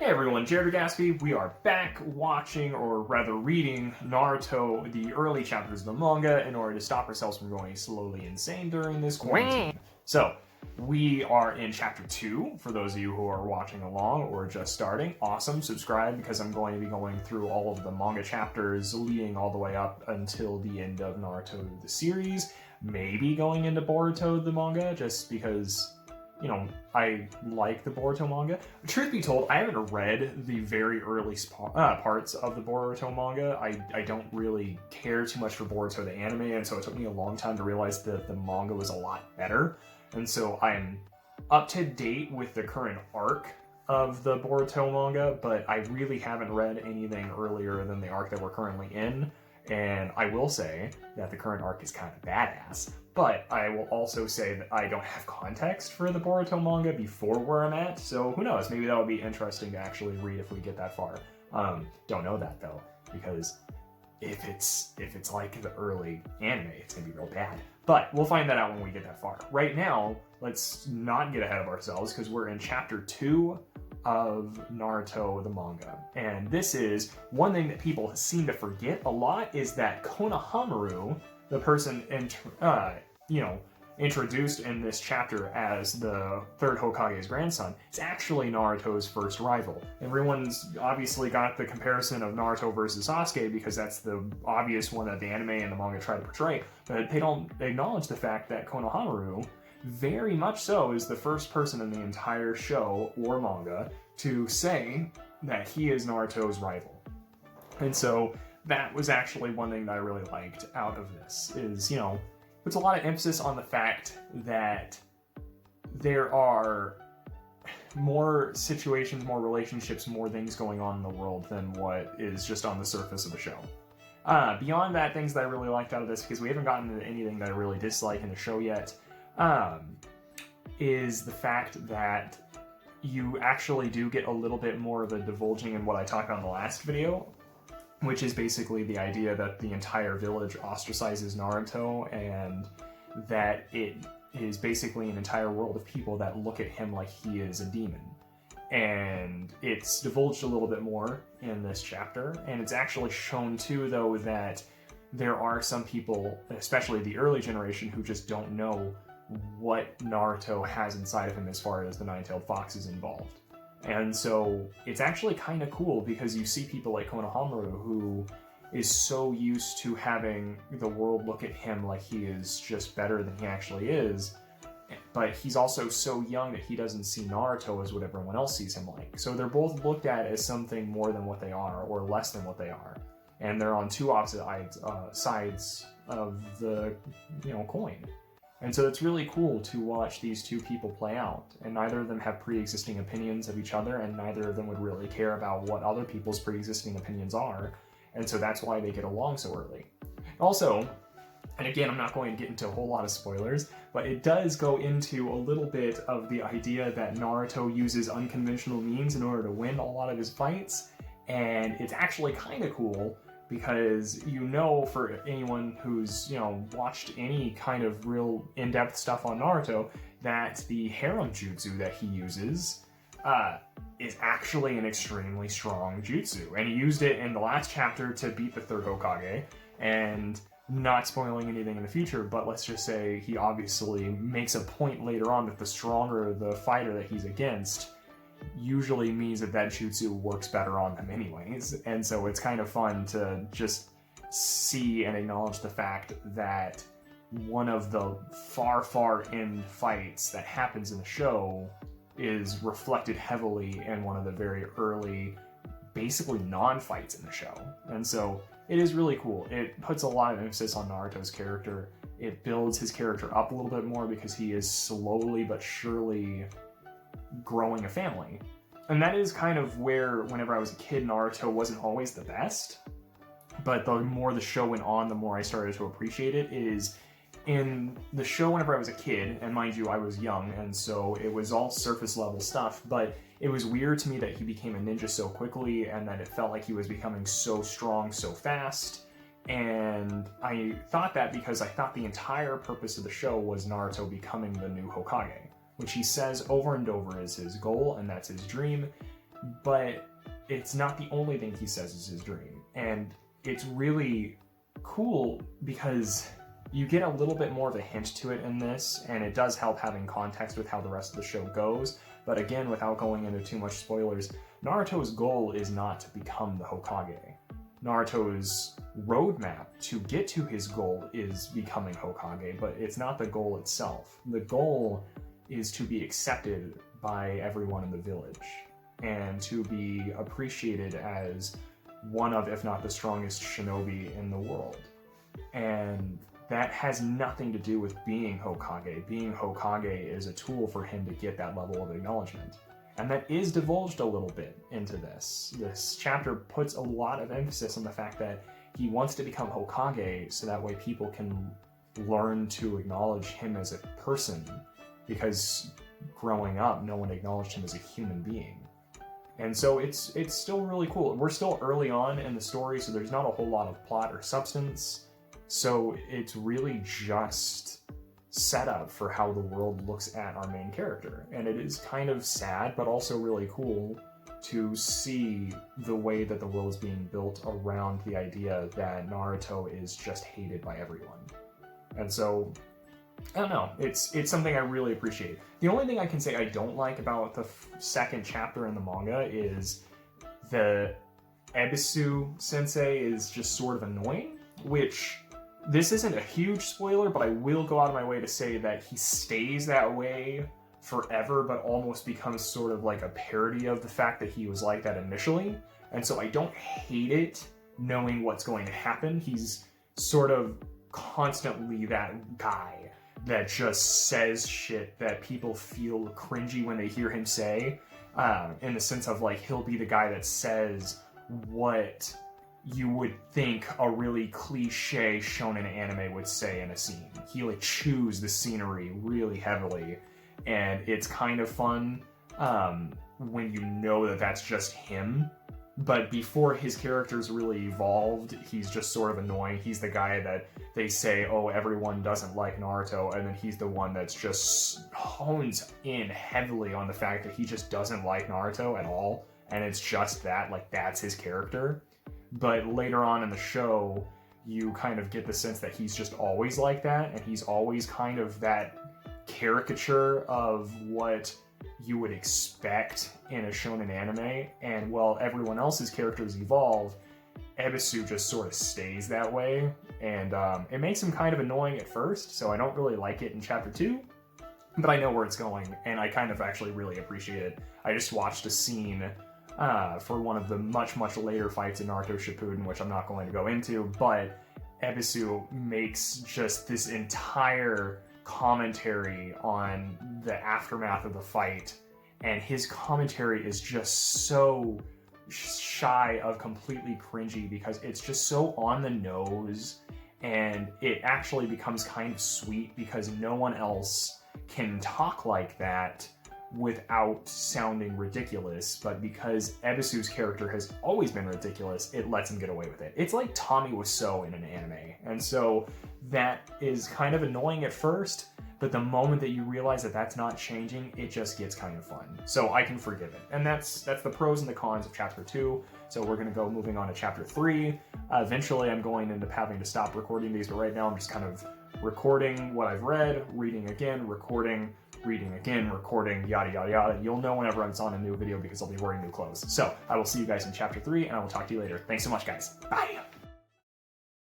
Hey everyone, Jared Gaspy. We are back watching, or rather reading, Naruto, the early chapters of the manga, in order to stop ourselves from going slowly insane during this quarantine. So, we are in chapter 2, for those of you who are watching along or just starting. Awesome, subscribe, because I'm going to be going through all of the manga chapters leading all the way up until the end of Naruto the series. Maybe going into Boruto the manga, just because, you know, I like the Boruto manga. Truth be told, I haven't read the very early parts of the Boruto manga. I don't really care too much for Boruto the anime, and so it took me a long time to realize that the manga was a lot better. And so I'm up to date with the current arc of the Boruto manga, but I really haven't read anything earlier than the arc that we're currently in. And I will say that the current arc is kind of badass, but I will also say that I don't have context for the Boruto manga before where I'm at, so who knows, maybe that would be interesting to actually read if we get that far. Don't know that though, because if it's like the early anime, it's gonna be real bad. But we'll find that out when we get that far. Right now, let's not get ahead of ourselves, because we're in chapter 2 of Naruto the manga. And this is one thing that people seem to forget a lot, is that Konohamaru, the person introduced in this chapter as the third Hokage's grandson, is actually Naruto's first rival. Everyone's obviously got the comparison of Naruto versus Sasuke because that's the obvious one that the anime and the manga try to portray, but they don't acknowledge the fact that Konohamaru very much so is the first person in the entire show or manga to say that he is Naruto's rival. And so that was actually one thing that I really liked out of this, is, puts a lot of emphasis on the fact that there are more situations, more relationships, more things going on in the world than what is just on the surface of the show. Beyond that, things that I really liked out of this, because we haven't gotten into anything that I really dislike in the show yet, is the fact that you actually do get a little bit more of a divulging in what I talked about in the last video, which is basically the idea that the entire village ostracizes Naruto, and that it is basically an entire world of people that look at him like he is a demon. And it's divulged a little bit more in this chapter, and it's actually shown too, though, that there are some people, especially the early generation, who just don't know what Naruto has inside of him as far as the nine-tailed fox is involved. And so it's actually kind of cool, because you see people like Konohamaru, who is so used to having the world look at him like he is just better than he actually is, but he's also so young that he doesn't see Naruto as what everyone else sees him like. So they're both looked at as something more than what they are, or less than what they are. And they're on two opposite sides of the coin. And so it's really cool to watch these two people play out, and neither of them have pre-existing opinions of each other, and neither of them would really care about what other people's pre-existing opinions are, and so that's why they get along so early. Also, and again, I'm not going to get into a whole lot of spoilers, but it does go into a little bit of the idea that Naruto uses unconventional means in order to win a lot of his fights, and it's actually kind of cool, because for anyone who's watched any kind of real in-depth stuff on Naruto, that the harem jutsu that he uses is actually an extremely strong jutsu, and he used it in the last chapter to beat the third Hokage. And not spoiling anything in the future, but let's just say he obviously makes a point later on that the stronger the fighter that he's against usually means that jutsu works better on them anyways. And so it's kind of fun to just see and acknowledge the fact that one of the far end fights that happens in the show is reflected heavily in one of the very early, basically non-fights in the show. And so it is really cool. It puts a lot of emphasis on Naruto's character. It builds his character up a little bit more, because he is slowly but surely growing a family. And that is kind of where, whenever I was a kid, Naruto wasn't always the best, but the more the show went on, the more I started to appreciate it. Is in the show, whenever I was a kid, and mind you, I was young, and so it was all surface level stuff, but it was weird to me that he became a ninja so quickly, and that it felt like he was becoming so strong so fast. And I thought that because I thought the entire purpose of the show was Naruto becoming the new Hokage, which he says over and over is his goal, and that's his dream. but it's not the only thing he says is his dream. And it's really cool because you get a little bit more of a hint to it in this, and it does help having context with how the rest of the show goes. But again, without going into too much spoilers, Naruto's goal is not to become the Hokage. Naruto's roadmap to get to his goal is becoming Hokage, but it's not the goal itself. The goal is to be accepted by everyone in the village and to be appreciated as one of, if not the strongest shinobi in the world. And that has nothing to do with being Hokage. Being Hokage is a tool for him to get that level of acknowledgement. And that is divulged a little bit into this. This chapter puts a lot of emphasis on the fact that he wants to become Hokage so that way people can learn to acknowledge him as a person, because growing up, no one acknowledged him as a human being. And so it's still really cool. We're still early on in the story, so there's not a whole lot of plot or substance. So it's really just set up for how the world looks at our main character. And it is kind of sad, but also really cool to see the way that the world is being built around the idea that Naruto is just hated by everyone. And so, I don't know, it's something I really appreciate. The only thing I can say I don't like about the second chapter in the manga is the Ebisu sensei is just sort of annoying, which this isn't a huge spoiler, but I will go out of my way to say that he stays that way forever, but almost becomes sort of like a parody of the fact that he was like that initially. And so I don't hate it knowing what's going to happen. He's sort of constantly that guy that just says shit that people feel cringy when they hear him say, in the sense of like, he'll be the guy that says what you would think a really cliche shonen anime would say in a scene. He like chews the scenery really heavily, and it's kind of fun when you know that that's just him. But before his character's really evolved, he's just sort of annoying. He's the guy that they say, oh, everyone doesn't like Naruto, and then he's the one that's just hones in heavily on the fact that he just doesn't like Naruto at all, and it's just that, like, that's his character. But later on in the show, you kind of get the sense that he's just always like that, and he's always kind of that caricature of what you would expect in a shonen anime. And while everyone else's characters evolve, Ebisu just sort of stays that way, and it makes him kind of annoying at first, so I don't really like it in chapter 2, but I know where it's going, and I kind of actually really appreciate it. I just watched a scene for one of the much later fights in Naruto Shippuden, which I'm not going to go into, but Ebisu makes just this entire commentary on the aftermath of the fight, and his commentary is just so shy of completely cringy because it's just so on the nose, and it actually becomes kind of sweet because no one else can talk like that without sounding ridiculous, but because Ebisu's character has always been ridiculous, it lets him get away with it. It's like Tommy Wiseau in an anime, and so that is kind of annoying at first, but the moment that you realize that that's not changing, it just gets kind of fun. So I can forgive it. And that's the pros and the cons of chapter 2. So we're gonna go moving on to chapter 3. Eventually I'm going to end up having to stop recording these, but right now I'm just kind of recording what I've read, reading again, recording, reading again, recording, yada yada yada. You'll know whenever I'm on a new video because I'll be wearing new clothes. So I will see you guys in chapter 3, and I will talk to you later. Thanks so much, guys. Bye!